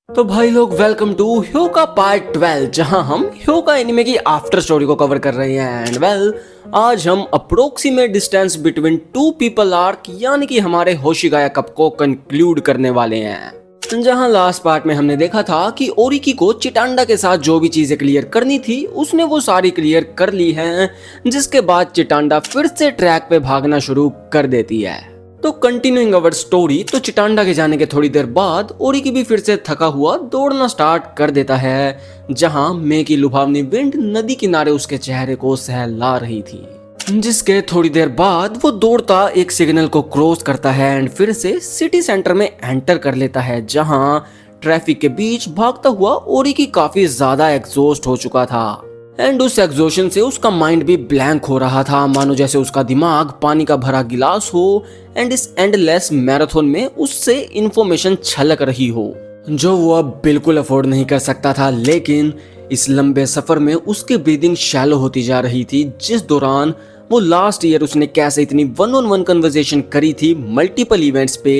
तो भाई लोग वेलकम टू ह्योका पार्ट 12 जहां हम ह्योका एनिमे की आफ्टर स्टोरी को कवर कर रहे हैं। एंड आज हम approximate distance between two people arc यानी कि हमारे होशिगाया कप को कंक्लूड करने वाले हैं। जहां लास्ट पार्ट में हमने देखा था कि ओरिकी को चिटांडा के साथ जो भी चीजें क्लियर करनी थी उसने वो सारी क्लियर कर ली हैं, जिसके बाद चिटांडा फिर से ट्रैक पे भागना शुरू कर देती है। तो कंटिन्यूइंग अवर स्टोरी, तो चिटांडा के जाने के थोड़ी देर बाद ओरिकी भी फिर से थका हुआ दौड़ना स्टार्ट कर देता है, जहां मे की लुभावनी विंड नदी किनारे उसके चेहरे को सहला रही थी। जिसके थोड़ी देर बाद वो दौड़ता एक सिग्नल को क्रॉस करता है एंड फिर से सिटी सेंटर में एंटर कर लेता है, जहां ट्रैफिक के बीच भागता हुआ ओरिकी काफी ज्यादा एग्जॉस्ट हो चुका था एंड उस एग्जॉशन से उसका माइंड भी ब्लैंक हो रहा था, मानो जैसे उसका दिमाग पानी का भरा गिलास हो एंड इस एंडलेस मैराथन में उससे इंफॉर्मेशन छलक रही हो जो वो अब बिल्कुल अफोर्ड नहीं कर सकता था। लेकिन इस लंबे सफर में उसकी ब्रीदिंग शैलो होती जा रही थी, जिस दौरान वो लास्ट ईयर उसने कैसे इतनी वन ऑन वन कन्वर्सेशन करी थी मल्टीपल इवेंट्स पे,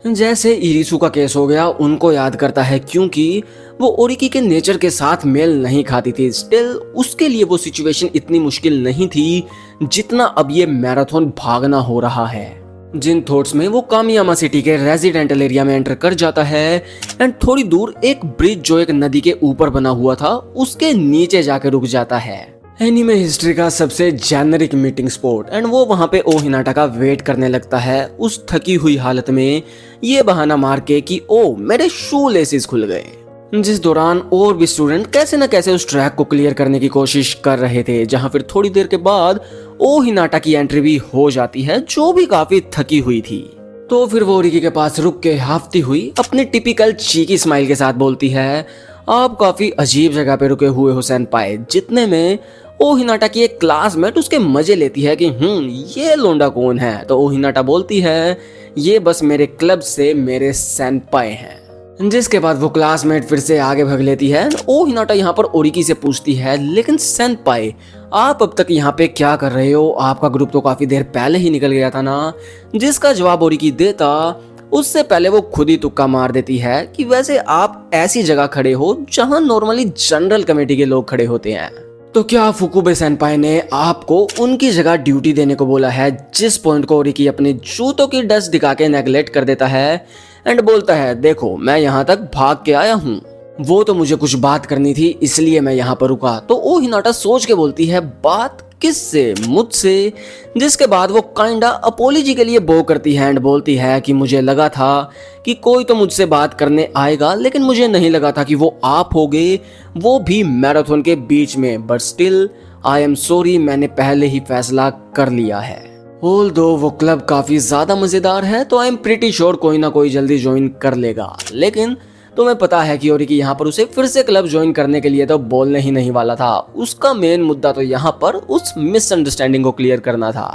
जैसे इरिसु का केस हो गया, उनको याद करता है क्योंकि वो ओरिकी के नेचर के साथ मेल नहीं खाती थी। स्टिल उसके लिए वो सिचुएशन इतनी मुश्किल नहीं थी जितना अब ये मैराथन भागना हो रहा है। जिन थॉट्स में वो कामियामा सिटी के रेजिडेंटल एरिया में एंटर कर जाता है एंड थोड़ी दूर एक ब्रिज जो एक नदी के ऊपर बना हुआ था उसके नीचे जाकर रुक जाता है। एनीमे हिस्ट्री का सबसे जेनरिक मीटिंग स्पॉट एंड वो वहां पे ओ हिनाटा का वेट करने लगता है उस थकी हुई हालत में, ये बहाना मार के कि ओ मेरे शू लेसिस खुल गए। जिस दौरान और भी स्टूडेंट कैसे न कैसे उस ट्रैक को क्लियर करने की कोशिश कर रहे थे, जहां फिर थोड़ी देर के बाद ओ हिनाटा की एंट्री भी हो जाती है जो भी काफी थकी हुई थी। तो फिर वो ओरिकी के पास रुक के हाफती हुई अपने टिपिकल चीकी स्माइल के साथ बोलती है, आप काफी अजीब जगह पे रुके हुए हो सेनपाई। जितने में ओ हिनाटा की एक क्लासमेट उसके मजे लेती है कि ये लोंडा कौन है। तो ओ हिनाटा बोलती है, ये बस मेरे क्लब से मेरे सेनपाई हैं। जिसके बाद वो क्लासमेट फिर से आगे भाग लेती है। ओ हिनाटा यहाँ पर ओरिकी से पूछती है, लेकिन सेनपाई आप अब तक यहाँ पे क्या कर रहे हो, आपका ग्रुप तो काफी देर पहले ही निकल गया था ना। जिसका जवाब ओरिकी देता उससे पहले वो खुद ही तुक्का मार देती है कि वैसे आप ऐसी जगह खड़े हो जहां नॉर्मली जनरल कमेटी के लोग खड़े होते हैं, तो क्या फुकुबे सेनपाई ने आपको उनकी जगह ड्यूटी देने को बोला है। जिस पॉइंट को ओरिकी अपने जूतों की डस्ट दिखा के नेगलेक्ट कर देता है एंड बोलता है, देखो मैं यहाँ तक भाग के आया हूँ, वो तो मुझे कुछ बात करनी थी इसलिए मैं यहाँ पर रुका। तो ओ हिनाटा सोच के बोलती है, बात किससे, मुझसे। जिसके बाद वो काइंडा अपोलॉजी के लिए बो करती है एंड बोलती है कि मुझे लगा था कि कोई तो मुझसे बात करने आएगा, लेकिन मुझे नहीं लगा था कि वो आप होगे, वो भी मैराथन के बीच में। But still I am sorry, मैंने पहले ही फैसला कर लिया है। ऑल्दो वो क्लब काफी ज्यादा मजेदार है तो आई एम प्रीटी श्योर कोई ना कोई जल्दी ज्वाइन कर लेगा। लेकिन तुम्हें पता है कि ओरिकी यहाँ पर उसे फिर से क्लब ज्वाइन करने के लिए तो बोलने ही नहीं वाला था। उसका मेन मुद्दा तो यहाँ पर उस मिसअंडरस्टैंडिंग को क्लियर करना था।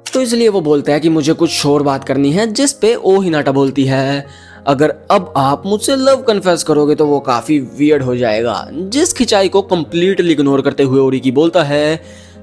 तो इसलिए वो बोलता है कि मुझे कुछ और बात करनी है, जिस पे ओ हिनाटा बोलती है, अगर अब आप मुझसे लव कन्फेस करोगे तो वो काफी वियर्ड हो जाएगा। जिस खिंचाई को कंप्लीटली इग्नोर करते हुए ओरिकी बोलता है,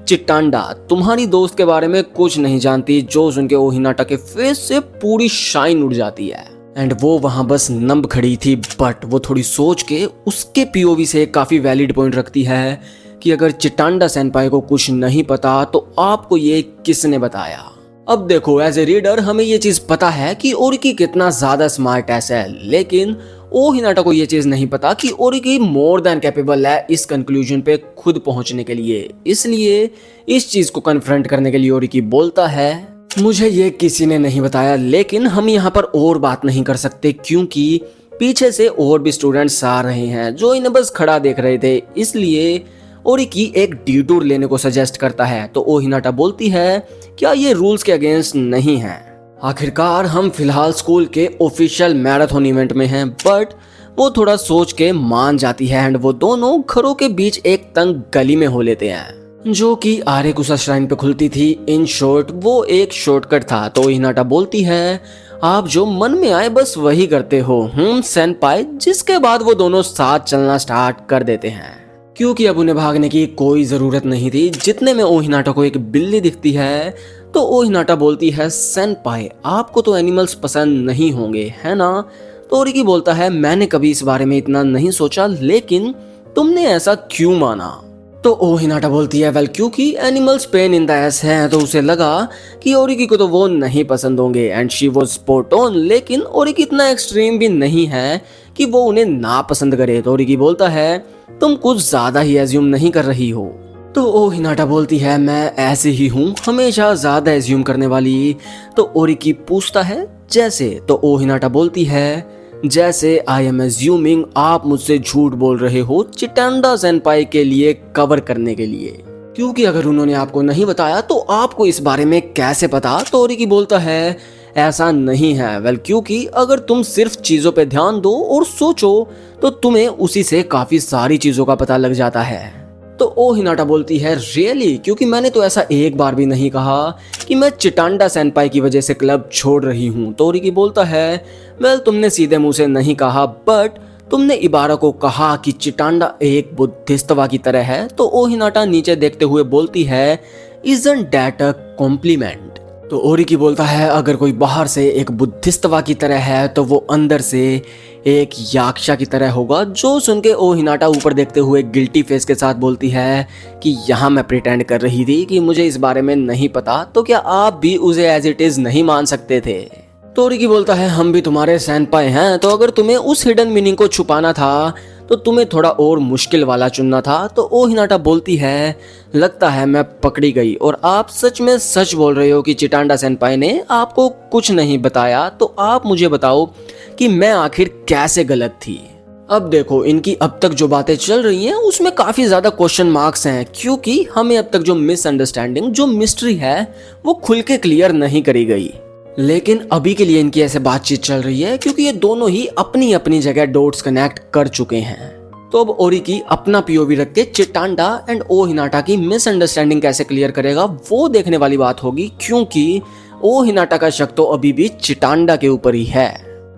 चिटांडा तुम्हारी दोस्त के बारे में कुछ नहीं जानती। जो सुन के ओ हिनाटा के फेस से पूरी शाइन उड़ जाती है एंड वो वहां बस नंब खड़ी थी। बट वो थोड़ी सोच के उसके पीओवी से काफी वैलिड पॉइंट रखती है कि अगर चिटांडा सेनपाई को कुछ नहीं पता तो आपको ये किसने बताया। अब देखो एज ए रीडर हमें ये चीज पता है कि ओरिकी कितना ज्यादा स्मार्ट ऐसा है, लेकिन ओ हिनाटा को ये चीज नहीं पता कि ओरिकी मोर देन कैपेबल है इस कंक्लूजन पे खुद पहुंचने के लिए। इसलिए इस चीज को कन्फ्रंट करने के लिए ओरिकी बोलता है, मुझे ये किसी ने नहीं बताया, लेकिन हम यहाँ पर और बात नहीं कर सकते क्योंकि पीछे से और भी स्टूडेंट्स आ रहे हैं जो इन्हें बस खड़ा देख रहे थे। इसलिए ओरिकी एक डिटूर लेने को सजेस्ट करता है। तो ओ हिनाटा बोलती है, क्या ये रूल्स के अगेंस्ट नहीं है। आखिरकार हम फिलहाल स्कूल के ऑफिशियल मैराथन इवेंट में हैं। बट वो थोड़ा सोच के मान जाती है एंड वो दोनों घरों के बीच एक तंग गली में हो लेते हैं जो कि आरेकुसा श्राइन पे खुलती थी। इन शॉर्ट वो एक शॉर्टकट था। तो हिनाटा बोलती है, आप जो मन में आए बस वही करते हो सेनपाई। जिसके बाद वो दोनों साथ चलना स्टार्ट कर देते हैं क्योंकि अब उन्हें भागने की कोई जरूरत नहीं थी। जितने में ओ हिनाटा को एक बिल्ली दिखती है तो ओ हिनाटा बोलती है, सेनपाई आपको तो एनिमल्स पसंद नहीं होंगे है ना। तो ओरिकी बोलता है मैंने कभी इस बारे में इतना नहीं सोचा, लेकिन तुमने ऐसा क्यों माना? तो ओ हिनाटा बोलती है वेल क्योंकि animals pain in the S है, तो उसे लगा कि ओरिकी को तो वो नहीं पसंद होंगे and she was spot on. लेकिन ओरिकी इतना एक्सट्रीम भी नहीं है कि वो उन्हें ना पसंद करे। तो ओरिकी बोलता है तुम कुछ ज्यादा ही एज्यूम नहीं कर रही हो? तो ओ हिनाटा बोलती है मैं ऐसे ही हूँ, हमेशा ज्यादा एज्यूम करने वाली। तो ओरिकी पूछता है जैसे? तो ओ हिनाटा बोलती है जैसे आई एम एज्यूमिंग आप मुझसे झूठ बोल रहे हो चिटांडा सेनपाई के लिए कवर करने के लिए, क्योंकि अगर उन्होंने आपको नहीं बताया तो आपको इस बारे में कैसे पता? तो ओरिकी बोलता है ऐसा नहीं है वेल क्योंकि अगर तुम सिर्फ चीजों पे ध्यान दो और सोचो तो तुम्हें उसी से काफी सारी चीजों का पता लग जाता है। तो ओ हिनाटा बोलती है रियली? क्योंकि मैंने तो ऐसा एक बार भी नहीं कहा कि मैं चिटांडा सेनपाई की वजह से क्लब छोड़ रही हूँ। तो ओरिकी बोलता है वेल तुमने सीधे मुंह से नहीं कहा, बट तुमने इबारा को कहा कि चिटांडा एक बुद्धिस्तवा की तरह है। तो ओ हिनाटा नीचे देखते हुए बोलती है इजंट दैट अ कॉम्प्लीमेंट? तो ओरिकी बोलता है अगर कोई बाहर से एक बुद्धिस्तवा की तरह है तो वो अंदर से एक याक्षा की तरह होगा। जो सुन के ओ हिनाटा ऊपर देखते हुए गिल्टी फेस के साथ बोलती है कि यहाँ मैं प्रिटेंड कर रही थी कि मुझे इस बारे में नहीं पता, तो क्या आप भी उसे एज इट इज नहीं मान सकते थे? तो ओरिकी बोलता है हम भी तुम्हारे सैनपाई हैं, तो अगर तुम्हें उस हिडन मीनिंग को छुपाना था तो तुम्हें थोड़ा और मुश्किल वाला चुनना था। तो ओ हिनाटा बोलती है लगता है मैं पकड़ी गई और आप सच में सच बोल रहे हो कि चिटांडा सेनपाई ने आपको कुछ नहीं बताया। तो आप मुझे बताओ कि मैं आखिर कैसे गलत थी? अब देखो इनकी अब तक जो बातें चल रही हैं उसमें काफी ज्यादा क्वेश्चन मार्क्स हैं, क्योंकि हमें अब तक जो मिसअंडरस्टैंडिंग जो मिस्ट्री है वो खुल के क्लियर नहीं करी गई। लेकिन अभी के लिए इनकी ऐसे बातचीत चल रही है क्योंकि ये दोनों ही अपनी अपनी जगह डॉट्स कनेक्ट कर चुके हैं। तो अब ओरिकी अपना पीओवी रख के चिटांडा एंड ओ हिनाटा की मिसअंडरस्टैंडिंग कैसे क्लियर करेगा वो देखने वाली बात होगी, क्योंकि ओ हिनाटा का शक तो अभी भी चिटांडा के ऊपर ही है।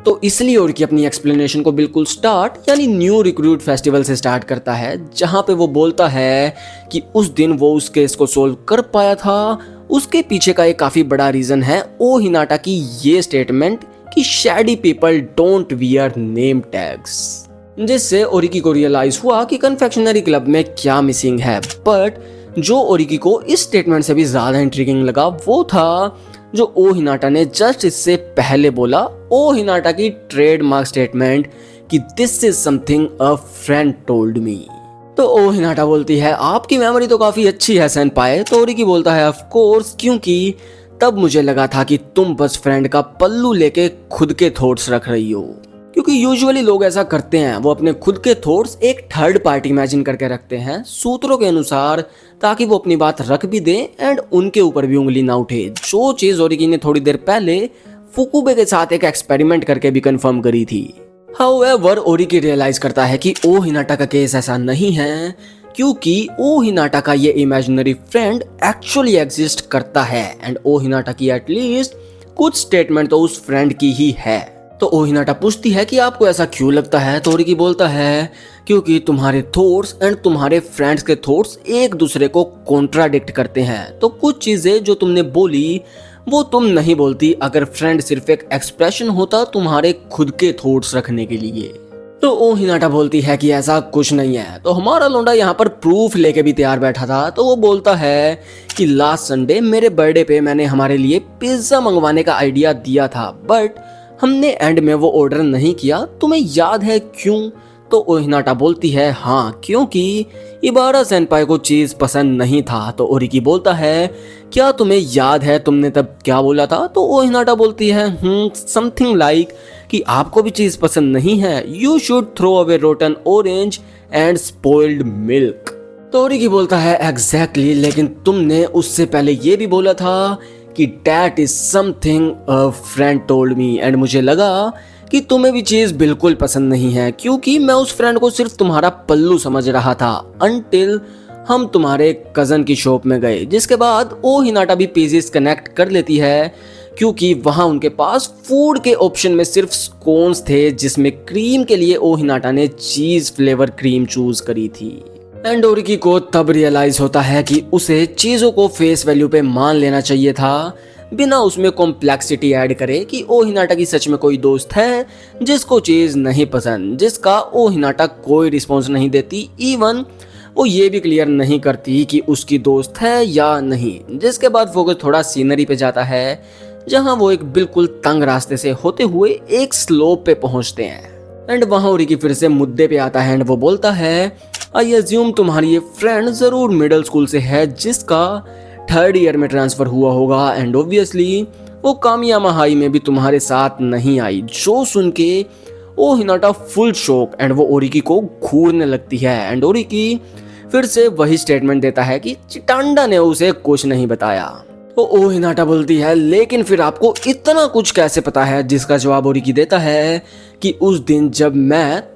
तो इसलिए ओरिकी अपनी एक्सप्लेनेशन को बिल्कुल स्टार्ट यानी न्यू रिक्रूट फेस्टिवल से स्टार्ट करता है, जहां पे वो बोलता है कि उस दिन वो उस केस को सोल्व कर पाया था। उसके पीछे का एक काफी बड़ा रीजन है ओ हिनाटा की ये स्टेटमेंट कि Shady people don't wear name tags, जिससे ओरिकी को रियलाइज हुआ कि कन्फेक्शनरी क्लब में क्या मिसिंग है। बट जो ओरिकी को इस स्टेटमेंट से भी ज्यादा इंट्रिगिंग लगा वो था जो ओ हिनाटा ने जस्ट इससे पहले बोला, ओ हिनाटा की ट्रेडमार्क स्टेटमेंट कि this is something a friend told me. तो ओ हिनाटा बोलती है आपकी मेमोरी तो काफी अच्छी है सेनपाई। तो ओरिकी बोलता है ऑफ कोर्स, क्योंकि तब मुझे लगा था कि तुम बस फ्रेंड का पल्लू लेके खुद के थॉट्स रख रही हो, क्योंकि यूजुअली लोग ऐसा करते हैं, वो अपने खुद के थॉट्स एक थर्ड पार्टी इमेजिन करके रखते हैं सूत्रों के अनुसार, ताकि वो अपनी बात रख भी दें एंड उनके ऊपर भी उंगली ना उठे। जो चीज ओरिकी ने थोड़ी देर पहले फुकुबे के साथ एक एक्सपेरिमेंट करके भी कंफर्म करी थी। हाउएवर ओरिकी रियलाइज करता है कि ओ हिनाटा का केस ऐसा नहीं है, क्योंकि ओ हिनाटा का ये इमेजिनरी फ्रेंड एक्चुअली एग्जिस्ट करता है एंड ओ हिनाटा की एटलीस्ट कुछ स्टेटमेंट तो उस फ्रेंड की ही है। तो ओ हिनाटा पूछती है कि आपको ऐसा क्यों लगता है? तो ओरिकी बोलता है क्योंकि तुम्हारे थॉट्स एंड तुम्हारे फ्रेंड्स के थॉट्स एक दूसरे को कॉन्ट्राडिक्ट करते हैं। तो कुछ चीजें जो तुमने बोली वो तुम नहीं बोलती अगर फ्रेंड सिर्फ एक एक्सप्रेशन होता तुम्हारे खुद के थॉट्स रखने के लिए। तो ओ हिनाटा बोलती है कि ऐसा कुछ नहीं है। तो हमारा लौंडा यहाँ पर प्रूफ लेके भी तैयार बैठा था। तो वो बोलता है कि लास्ट संडे मेरे बर्थडे पे मैंने हमारे लिए पिज्जा मंगवाने का आइडिया दिया था, बट हमने एंड में वो ऑर्डर नहीं किया। तुम्हें याद है क्यों? तो ओ हिनाटा बोलती है हाँ, क्योंकि इबारा सेनपाई को चीज पसंद नहीं था। तो ओरिकी बोलता है क्या तुम्हें याद है तुमने तब क्या बोला था? तो ओ हिनाटा बोलती है समथिंग लाइक कि आपको भी चीज पसंद नहीं है, you should throw away rotten orange and spoiled milk. तो ओरिकी बोलता है एग्जैक्टली, लेकिन तुमने उससे पहले ये भी बोला था कि that is something a friend told me, and मुझे लगा कि तुम्हें भी चीज बिल्कुल पसंद नहीं है, क्योंकि मैं उस फ्रेंड को सिर्फ तुम्हारा पल्लू समझ रहा था अनटिल हम तुम्हारे कजन की शॉप में गए, जिसके बाद ओ हिनाटा भी पीसेस कनेक्ट कर लेती है क्योंकि वहां उनके पास फूड के ऑप्शन में सिर्फ स्कोन्स थे, जिसमें क्रीम के लिए ओ हिनाटा ने चीज फ्लेवर क्रीम चूज करी थी। एंड ओरिकी को तब रियलाइज होता है कि उसे चीजों को फेस वैल्यू पे मान लेना चाहिए था, बिना उसमें कॉम्प्लेक्सिटी ऐड करे कि ओ हिनाटा की सच में कोई दोस्त है जिसको चीज नहीं पसंद, जिसका ओ हिनाटा कोई रिस्पॉन्स नहीं देती, इवन वो ये भी क्लियर नहीं करती कि उसकी दोस्त है या नहीं। जिसके बाद फोकस थोड़ा सीनरी पे जाता है, जहां वो एक बिल्कुल तंग रास्ते से होते हुए एक स्लोप पे पहुंचते हैं एंड वहां ओरिकी फिर से मुद्दे पे आता है एंड वो बोलता है, आई अज्यूम तुम्हारी ये फ्रेंड जरूर मिडिल स्कूल से है जिसका 3rd ईयर में ट्रांसफर हुआ होगा एंड ऑब्वियसली वो कामियामा हाई में भी तुम्हारे साथ नहीं आई। जो सुन के ओ हिनाटा फुल शॉक एंड वो ओरिकी को घूरने लगती है एंड ओरिकी फिर से वही स्टेटमेंट देता है कि चिटांडा ने उसे कुछ नहीं बताया। तो ओ हिनाटा बोलती है, लेकिन फिर आपको इतना कुछ कैसे पता है? जिसका जवाब ओरिकी देता है कि उस दिन जब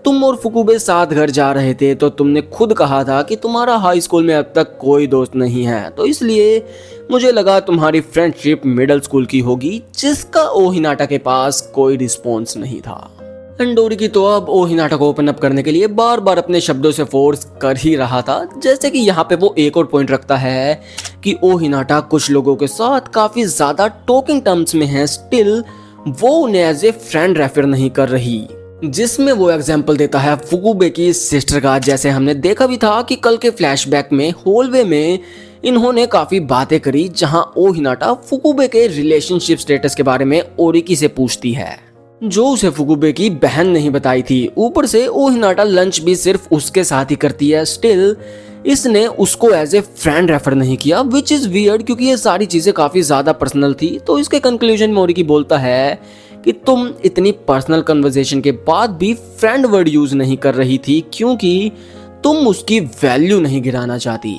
तुम और फुकुबे साथ घर जा रहे थे तो तुमने खुद कहा था कि तुम्हारा हाई स्कूल में अब तक कोई दोस्त नहीं है, तो इसलिए मुझे लगा तुम्हारी फ्रेंडशिप मिडिल स्कूल की होगी, जिसका ओ हिनाटा के पास कोई रिस्पॉन्स नहीं था। एंड ओरिकी तो अब ओ हिनाटा को ओपन अप करने के लिए बार बार अपने शब्दों से फोर्स कर ही रहा था। जैसे कि यहाँ पे वो एक और पॉइंट रखता है कि ओ हिनाटा कुछ लोगों के साथ काफी ज्यादा टॉकिंग टर्म्स में है, स्टिल वो उन्हें एज ए फ्रेंड रेफर नहीं कर रही। जिसमें वो एग्जाम्पल देता है फुकुबे की सिस्टर का। जैसे हमने देखा भी था कि कल के फ्लैशबैक में हॉलवे में इन्होंने काफी बातें करी, जहां ओ हिनाटा फुकुबे के रिलेशनशिप स्टेटस के बारे में ओरिकी से पूछती है, जो उसे फुकुबे की बहन नहीं बताई थी। ऊपर से ओ हिनाटा लंच भी सिर्फ उसके साथ ही करती है, स्टिल इसने उसको एज ए फ्रेंड रेफर नहीं किया, विच इज वियर्ड क्योंकि ये सारी चीजें काफी ज्यादा पर्सनल थी। तो इसके कंक्लूजन में ओरिकी बोलता है कि तुम इतनी पर्सनल कन्वर्सेशन के बाद भी फ्रेंड वर्ड यूज नहीं कर रही थी क्योंकि तुम उसकी वैल्यू नहीं गिराना चाहती।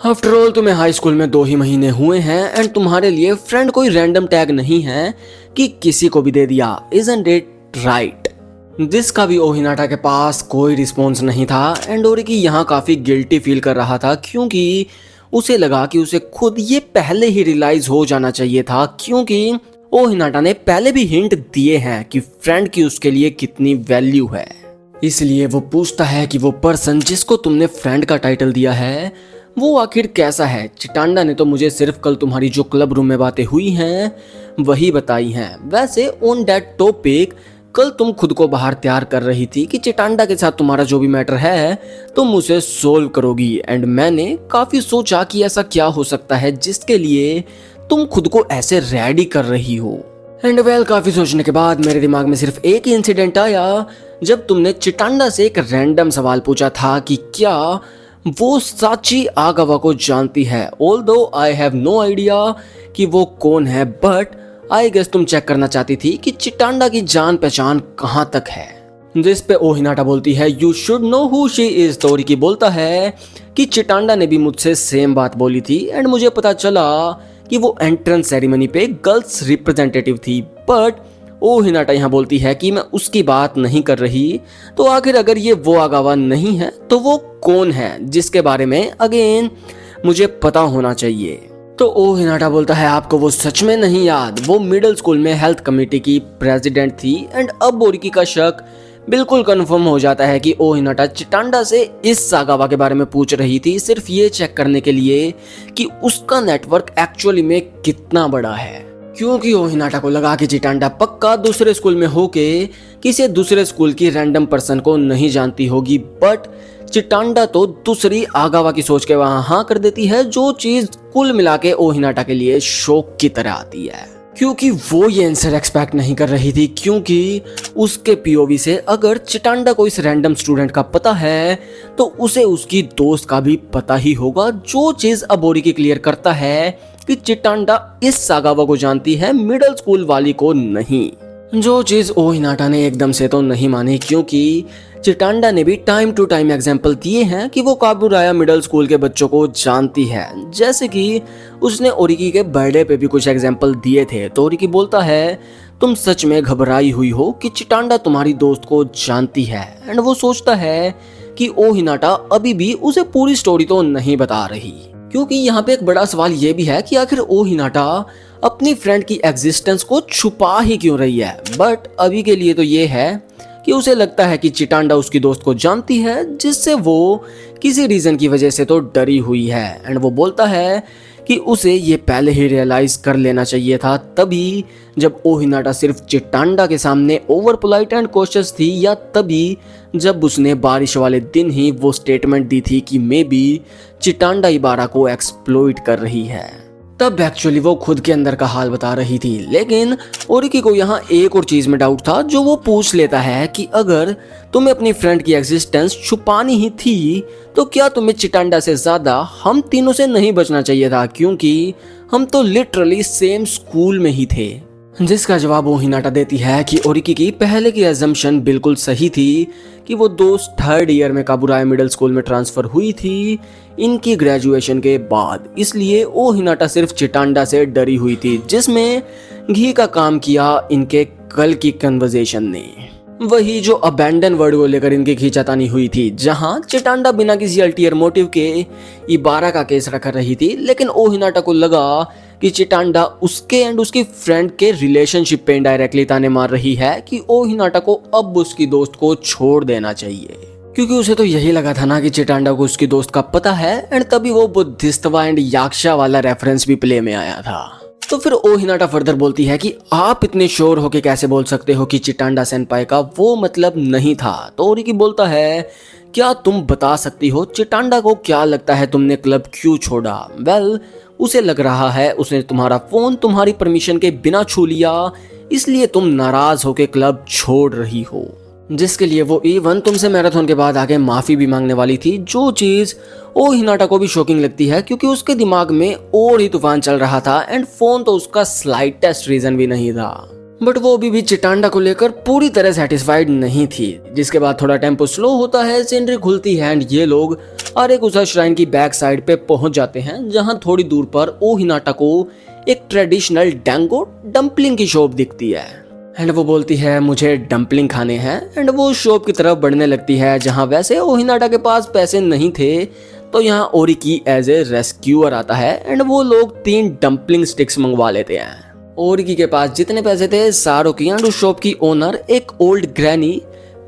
आफ्टर ऑल तुम्हें हाई स्कूल में 2 ही महीने हुए हैं एंड तुम्हारे लिए फ्रेंड कोई रैंडम टैग नहीं है कि किसी को भी दे दिया, इजंट इट राइट? जिसका भी ओ हिनाटा के पास कोई रिस्पॉन्स नहीं था एंड ओरिकी यहाँ काफी गिल्टी फील कर रहा था क्योंकि उसे लगा कि उसे खुद ये पहले ही रियलाइज हो जाना चाहिए था, क्योंकि ओ हिनाटा ने पहले भी हिंट दिए हैं कि फ्रेंड की उसके लिए कितनी वैल्यू है। इसलिए वो पूछता है कि वो पर्सन जिसको तुमने फ्रेंड का टाइटल दिया है वो आखिर कैसा है? चिटांडा ने तो मुझे सिर्फ कल तुम्हारी जो क्लब रूम में बातें हुई हैं वही बताई हैं। वैसे ऑन दैट टॉपिक कल तुम खुद को बाहर तैयार कर रही थी कि चिटांडा के साथ तुम्हारा जो भी मैटर है तुम उसे सोल्व करोगी, एंड मैंने काफी सोचा कि ऐसा क्या हो सकता है जिसके लिए तुम खुद को ऐसे रेडी कर रही हो। एंड वेल, काफी सोचने के बाद मेरे दिमाग में सिर्फ एक ही इंसिडेंट आया जब तुमने चिटांडा से एक रैंडम सवाल पूछा था कि क्या वो साची आगावा को जानती है। Although I have no idea कि वो कौन है, बट आई गेस तुम चेक करना चाहती थी कि चिटांडा की जान पहचान कहाँ तक है। जिस पे ओ हिनाटा बोलती है, you should know who she is. तो ओरिकी बोलता है कि चिटांडा ने भी मुझसे सेम बात बोली थी एंड मुझे पता चला कि वो एंट्रेंस सेरेमनी पे गर्ल्स रिप्रेजेंटेटिव थी, बट ओ हिनाटा यहाँ बोलती है कि मैं उसकी बात नहीं कर रही। तो आखिर अगर ये वो आगावा नहीं है तो वो कौन है जिसके बारे में अगेन मुझे पता होना चाहिए। तो ओ हिनाटा बोलता है, आपको वो सच में नहीं याद? वो मिडिल स्कूल में हेल्थ कमेटी की प्रेसिडेंट थी। एंड अब ओरिकी का शक बिल्कुल कंफर्म हो जाता है कि ओ हिनाटा चिटांडा से इस सागावा के बारे में पूछ रही थी सिर्फ ये चेक करने के लिए कि उसका नेटवर्क एक्चुअली में कितना बड़ा है, क्योंकि ओ हिनाटा को लगा कि चिटांडा पक्का दूसरे स्कूल में होके किसी दूसरे स्कूल की रैंडम पर्सन को नहीं जानती होगी। बट चिटांडा तो दूसरी आगावा की सोच के वहां हाँ कर देती है, जो चीज कुल मिला के ओ हिनाटा के लिए शौक की तरह आती है, क्योंकि वो ये आंसर एक्सपेक्ट नहीं कर रही थी। क्योंकि उसके पीओवी से अगर चिटांडा को इस रैंडम स्टूडेंट का पता है तो उसे उसकी दोस्त का भी पता ही होगा, जो चीज अब ओरिकी क्लियर करता है कि चिटांडा इस सागावा को जानती है, मिडिल स्कूल वाली को नहीं। जो चीज ओ हिनाटा ने एकदम से तो नहीं मानी, क्योंकि चिटांडा ने भी टाइम टू टाइम एग्जाम्पल दिए हैं कि वो काबुराया मिडिल स्कूल के बच्चों को जानती है। जैसे कि उसने ओरिकी के बर्थडे पे भी कुछ एग्जाम्पल दिए थे। तो ओरिकी बोलता है, तुम सच में घबराई हुई हो कि चिटांडा तुम्हारी दोस्त को जानती है। एंड वो सोचता है कि ओ हिनाटा अभी भी उसे पूरी स्टोरी तो नहीं बता रही, क्योंकि यहाँ पे एक बड़ा सवाल ये भी है कि आखिर ओ हिनाटा अपनी फ्रेंड की एग्जिस्टेंस को छुपा ही क्यों रही है। बट अभी के लिए तो ये है कि उसे लगता है कि चिटांडा उसकी दोस्त को जानती है, जिससे वो किसी रीजन की वजह से तो डरी हुई है। एंड वो बोलता है कि उसे ये पहले ही रियलाइज कर लेना चाहिए था, तभी जब ओ हिनाटा सिर्फ चिटांडा के सामने ओवर पोलाइट एंड कॉशियस थी, या तभी जब उसने बारिश वाले दिन ही वो स्टेटमेंट दी थी कि मे बी चिटांडा इबारा को एक्सप्लॉइट कर रही है। तब एक्चुअली वो खुद के अंदर का हाल बता रही थी। लेकिन ओरिकी को यहाँ एक और चीज में डाउट था, जो वो पूछ लेता है कि अगर तुम्हें अपनी फ्रेंड की एग्जिस्टेंस छुपानी ही थी तो क्या तुम्हें चिटांडा से ज्यादा हम तीनों से नहीं बचना चाहिए था, क्योंकि हम तो लिटरली सेम स्कूल में ही थे। जिसका जवाब वो हिनाटा देती है कि ओरिकी की पहले की एजम्पशन बिल्कुल सही थी कि वो दोस्त 3rd ईयर में काबुराया मिडिल स्कूल में ट्रांसफर हुई थी इनकी ग्रेजुएशन के बाद, इसलिए ओ हिनाटा सिर्फ चिटांडा से डरी हुई थी, जिसमें घी का काम किया इनके कल की कन्वर्सेशन ने। वही जो अबैंडन वर्ड को लेकर इनकी खींचातानी हुई थी, जहां चिटांडा बिना किसी अल्टीरियर मोटिव के इबारा का केस रखा रही थी, लेकिन ओ हिनाटा को लगा कि चिटांडा उसके एंड उसकी फ्रेंड के रिलेशनशिप पे इनडायरेक्टली ताने मार रही है कि ओ हिनाटा को अब उसकी दोस्त को छोड़ देना चाहिए, क्योंकि उसे तो यही लगा था ना कि चिटांडा को उसकी दोस्त का पता है, एंड तभी वो बुद्धिस्तवा एंड याक्षा वाला रेफरेंस भी प्ले में आया था। तो फिर ओ हिनाटा फर्दर बोलती है कि आप इतने श्योर होके कैसे बोल सकते हो कि चिटांडा सेनपाई का वो मतलब नहीं था। तो ओरिकी बोलता है, क्या तुम बता सकती हो चिटांडा को क्या लगता है तुमने क्लब क्यों छोड़ा? वेल, उसे लग रहा है उसने तुम्हारा फोन तुम्हारी परमिशन के बिना छू लिया, इसलिए तुम नाराज होके क्लब छोड़ रही हो, जिसके लिए वो इवन तुमसे मैराथन के बाद आके माफी भी मांगने वाली थी, जो चीज ओ हिनाटा को भी शॉकिंग लगती है, क्योंकि उसके दिमाग में और ही तूफान चल रहा था एंड फोन तो उसका स्लाइटेस्ट रीजन भी नहीं था। बट वो अभी भी चिटांडा को लेकर पूरी तरह सेटिस्फाइड नहीं थी। जिसके बाद थोड़ा टेम्पो स्लो होता है, सीनरी खुलती है एंड ये लोग अरेकुसा श्राइन की बैक साइड पे पहुंच जाते हैं, जहां थोड़ी दूर पर ओ हिनाटा को एक ट्रेडिशनल डैंगो डम्पलिंग की शॉप दिखती है एंड वो बोलती है मुझे डम्पलिंग खाने हैं, एंड वो शॉप की तरफ बढ़ने लगती है, जहां वैसे ओ हिनाटा के पास पैसे नहीं थे, तो यहाँ ओरिकी एज ए रेस्क्यूअर आता है एंड वो लोग 3 डम्पलिंग स्टिक्स मंगवा लेते हैं। ओरिकी के पास जितने पैसे थे सारों की एंड उस शॉप की ओनर एक ओल्ड ग्रैनी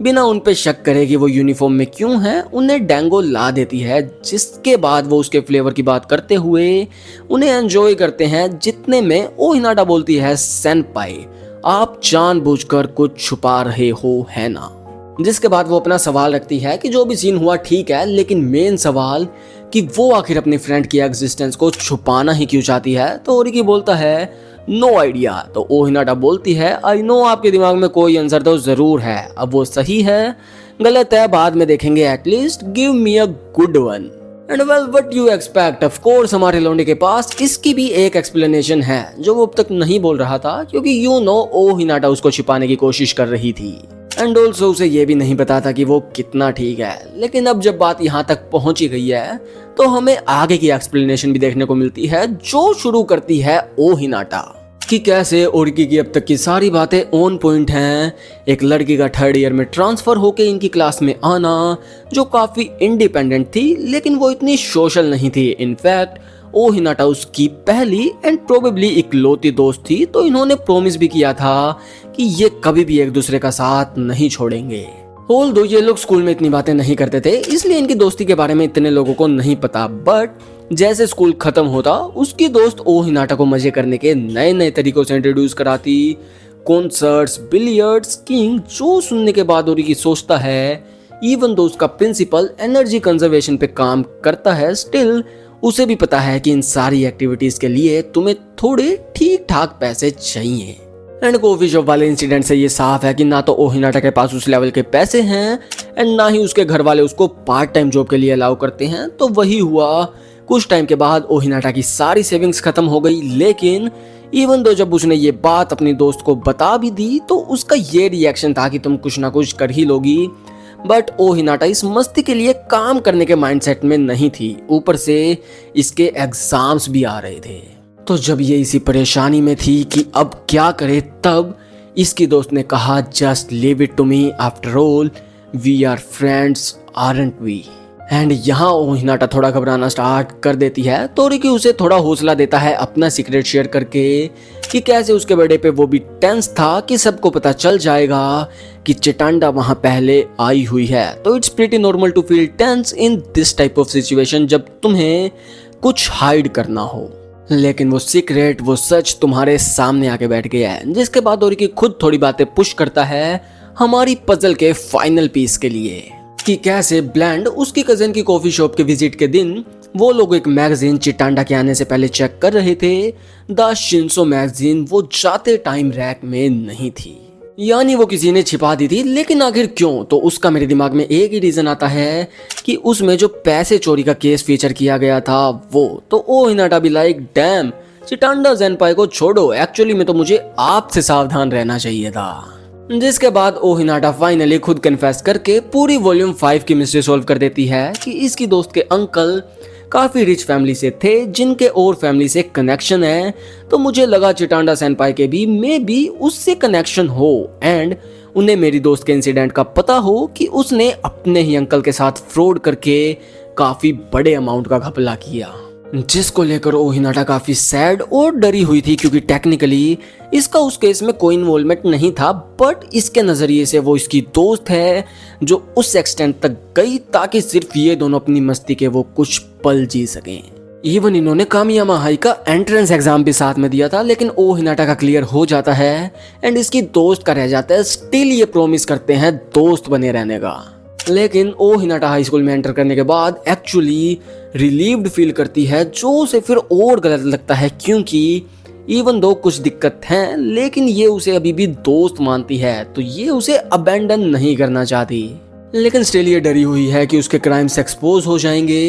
बिना उन पे शक करे कि वो यूनिफॉर्म में क्यों है उन्हें डैंगो ला देती है, जिसके बाद वो उसके फ्लेवर की बात करते हुए उन्हें एंजॉय करते हैं, जितने में ओ हिनाटा बोलती है सेनपाई आप जानबूझकर कुछ छुपा रहे हो है ना। जिसके बाद वो अपना सवाल रखती है कि जो भी सीन हुआ ठीक है, लेकिन मेन सवाल कि वो आखिर अपनी फ्रेंड की एग्जिस्टेंस को छुपाना ही क्यों चाहती है। तो ओरिकी बोलता है नो आइडिया। तो ओ हिनाटा बोलती है आई नो आपके दिमाग में कोई आंसर तो जरूर है, अब वो सही है गलत है बाद में देखेंगे, at least give me a good one. And well what you expect, of course हमारे लौंडे के पास इसकी भी एक एक्सप्लेनेशन है जो वो अब तक नहीं बोल रहा था, क्योंकि यू नो ओ हिनाटा उसको छिपाने की कोशिश कर रही थी एंड ऑल्सो उसे ये भी नहीं पता था कि वो कितना ठीक है। लेकिन अब जब बात यहाँ तक पहुंची गई है तो हमें आगे की एक्सप्लेनेशन भी देखने को मिलती है, जो शुरू करती है ओ हिनाटा कि कैसे ओरिकी की अब तक की सारी बातें ऑन पॉइंट हैं। एक लड़की का 3rd ईयर में ट्रांसफर होके इनकी क्लास में आना, जो काफी इंडिपेंडेंट थी लेकिन वो इतनी सोशल नहीं थी। इनफैक्ट ओ हिनाटा उसकी पहली एंड प्रोबेबली इकलौती दोस्त थी, तो इन्होंने प्रॉमिस भी किया था कि ये कभी भी एक दूसरे का साथ नहीं छोड़ेंगे। होल दो ये लोग स्कूल में इतनी बातें नहीं करते थे, इसलिए इनकी दोस्ती के बारे में इतने लोगों को नहीं पता। बट जैसे स्कूल खत्म होता उसकी दोस्त ओ हिनाटा को मजे करने के नए नए तरीकों से इंट्रोड्यूस कराती, कॉन्सर्ट्स, बिलियर्ड्स, स्कीइंग, जो सुनने के बाद ओरिकी सोचता है इवन दो उसका प्रिंसिपल एनर्जी कंजर्वेशन पे काम करता है, स्टिल उसे भी पता है कि इन सारी एक्टिविटीज के लिए तुम्हें थोड़े ठीक ठाक पैसे चाहिए। एंड कॉफी शॉप वाले इंसिडेंट से ये साफ है कि ना तो ओ हिनाटा के पास उस लेवल के पैसे हैं एंड ना ही उसके घर वाले उसको पार्ट टाइम जॉब के लिए अलाउ करते हैं। तो वही हुआ, कुछ टाइम के बाद ओ हिनाटा की सारी सेविंग्स खत्म हो गई, लेकिन इवन दो जब उसने ये बात अपनी दोस्त को बता भी दी तो उसका ये रिएक्शन था कि तुम कुछ ना कुछ कर ही लोगी। बट ओ हिनाटा इस मस्ती के लिए काम करने के माइंडसेट में नहीं थी, ऊपर से इसके एग्जाम्स भी आ रहे थे। तो जब ये इसी परेशानी में थी कि अब क्या करे, तब इसकी दोस्त ने कहा just leave it to me, after all we are friends aren't we. And यहाँ ओ हिनाटा थोड़ा घबराना स्टार्ट कर देती है, तो ओरिकी उसे थोड़ा हौसला देता है अपना सीक्रेट शेयर करके कि कैसे उसके बर्थडे पे वो भी टेंस था कि सबको पता चल जाएगा कि चिटांडा वहां पहले आई हुई है। तो it's pretty normal to feel tense in this type of situation जब तुम्हें कुछ हाइड करना हो। लेकिन वो सीक्रेट, वो सच तुम्हारे सामने आके बैठ गया है, जिसके बाद ओरिकी खुद थोड़ी बातें पुश करता है हमारी पजल के फाइनल पीस के लिए कि कैसे ब्लैंड उसकी कजन की कॉफी शॉप के विजिट के दिन वो लोग एक मैगजीन चिटांडा के आने से पहले चेक कर रहे थे। द शिंसो मैगजीन वो जाते टाइम रैक में नहीं थी, यानी वो किसी ने छिपा दी थी। लेकिन आखिर क्यों? तो उसका मेरे दिमाग में एक ही रीजन आता है कि उसमें जो पैसे चोरी का केस फीचर किया गया था वो। तो ओ हिनाटा भी लाइक डैम, चिटांडा ज़ेनपाई को छोड़ो, एक्चुअली में तो मुझे आपसे सावधान रहना चाहिए था। जिसके बाद ओ हिनाटा फाइनली खुद कन्फेस करके पूरी वॉल्यूम 5 की मिस्ट्री सॉल्व कर देती है कि इसकी दोस्त के अंकल काफी रिच फैमिली से थे, जिनके और फैमिली से कनेक्शन है। तो मुझे लगा चिटांडा सेनपाई के भी मे बी उससे कनेक्शन हो एंड उन्हें मेरी दोस्त के इंसिडेंट का पता हो कि उसने अपने ही अंकल के साथ फ्रॉड करके काफी बड़े अमाउंट का घपला किया, जिसको लेकर ओ हिनाटा काफी सैड और डरी हुई थी क्योंकि टेक्निकली इसका उस केस में कोई इन्वॉल्वमेंट नहीं था, बट इसके नजरिए से वो इसकी दोस्त है जो उस एक्सटेंट तक गई ताकि सिर्फ ये दोनों अपनी मस्ती के वो कुछ पल जी सकें। इवन इन्होंने कामियामा हाई का एंट्रेंस एग्जाम भी साथ में दिया था, लेकिन ओ हिनाटा का क्लियर हो जाता है एंड इसकी दोस्त का रह जाता है। स्टिल ये प्रॉमिस करते हैं दोस्त बने रहने का, लेकिन ओ हिनाटा हाई स्कूल में एंटर करने के बाद एक्चुअली रिलीव्ड फील करती है, जो उसे फिर और गलत लगता है क्योंकि इवन दो कुछ दिक्कत हैं लेकिन ये उसे अभी भी दोस्त मानती है, तो ये उसे अबैंडन नहीं करना चाहती। लेकिन स्टिल ये डरी हुई है कि उसके क्राइम्स एक्सपोज हो जाएंगे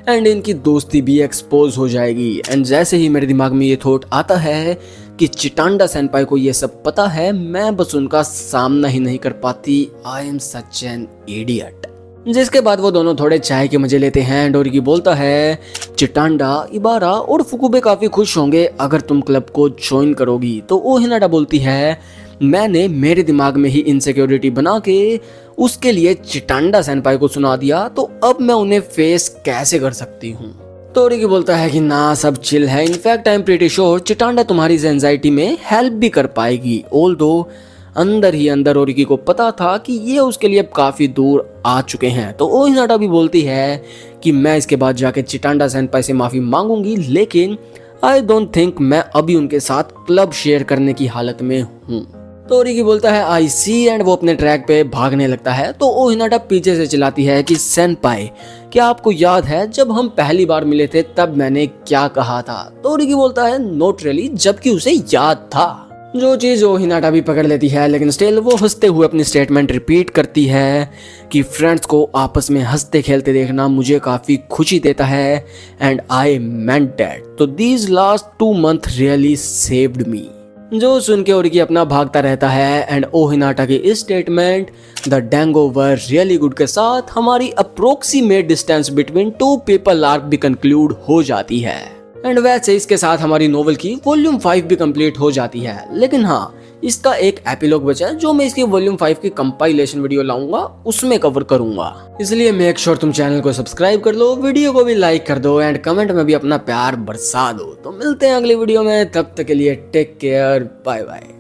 एंड इनकी दोस्ती भी एक्सपोज हो जाएगी। एंड जैसे ही मेरे दिमाग में ये थॉट आता है कि चिटांडा सेनपाई को ये सब पता है, मैं बस उनका सामना ही नहीं कर पाती। I am such an idiot. जिसके बाद वो दोनों थोड़े चाय के मजे लेते हैं एंड ओरिकी बोलता है चिटांडा, इबारा और फुकुबे काफी खुश होंगे अगर तुम क्लब को ज्वाइन करोगी। तो ओ हिनाटा बोलती है मैंने मेरे दिमाग में ही इनसिक्योरिटी बना के उसके लिए चिटांडा सेनपाई को सुना दिया, तो अब मैं उन्हें फेस कैसे कर सकती हूँ। तो ओरिकी बोलता है कि ना, सब चिल है, in fact I am pretty sure Chitanda तुम्हारी एंजाइटी में हेल्प भी कर पाएगी। ऑल्दो अंदर ही अंदर ओरिकी को पता था कि ये उसके लिए अब काफी दूर आ चुके हैं। तो ओ हिनाटा भी बोलती है कि मैं इसके बाद जाके चिटांडा सेनपाई से माफी मांगूंगी, लेकिन आई डोंट थिंक मैं अभी उनके साथ क्लब शेयर करने की हालत में हूँ। तो ओरिकी बोलता है आई सी एंड वो अपने ट्रैक पे भागने लगता है। तो ओ हिनाटा पीछे से चिल्लाती है कि सेनपाई, क्या आपको याद है जब हम पहली बार मिले थे तब मैंने क्या कहा था? तो ओरिकी बोलता है नॉट रियली, जबकि उसे याद था, जो चीज ओ हिनाटा भी पकड़ लेती है। लेकिन स्टिल वो हंसते हुए अपनी स्टेटमेंट रिपीट करती है कि फ्रेंड्स को आपस में हंसते खेलते देखना मुझे काफी खुशी देता है एंड आई मेंट दैट। तो these last 2 month really saved me. जो सुन के ओरिकी अपना भागता रहता है एंड ओ हिनाटा की इस स्टेटमेंट द डैंगओवर रियली गुड के साथ हमारी approximate distance between 2 people arc भी कंक्लूड हो जाती है। एंड वैसे इसके साथ हमारी नोवेल की वॉल्यूम 5 भी कंप्लीट हो जाती है। लेकिन हाँ, इसका एक एपिलॉग बचा है जो मैं इसकी वॉल्यूम 5 की कंपाइलेशन वीडियो लाऊंगा, उसमें कवर करूंगा। इसलिए मेक श्योर तुम चैनल को सब्सक्राइब कर लो, वीडियो को भी लाइक कर दो एंड कमेंट में भी अपना प्यार बरसा दो। तो मिलते हैं अगली वीडियो में, तब तक के लिए टेक केयर, बाय बाय।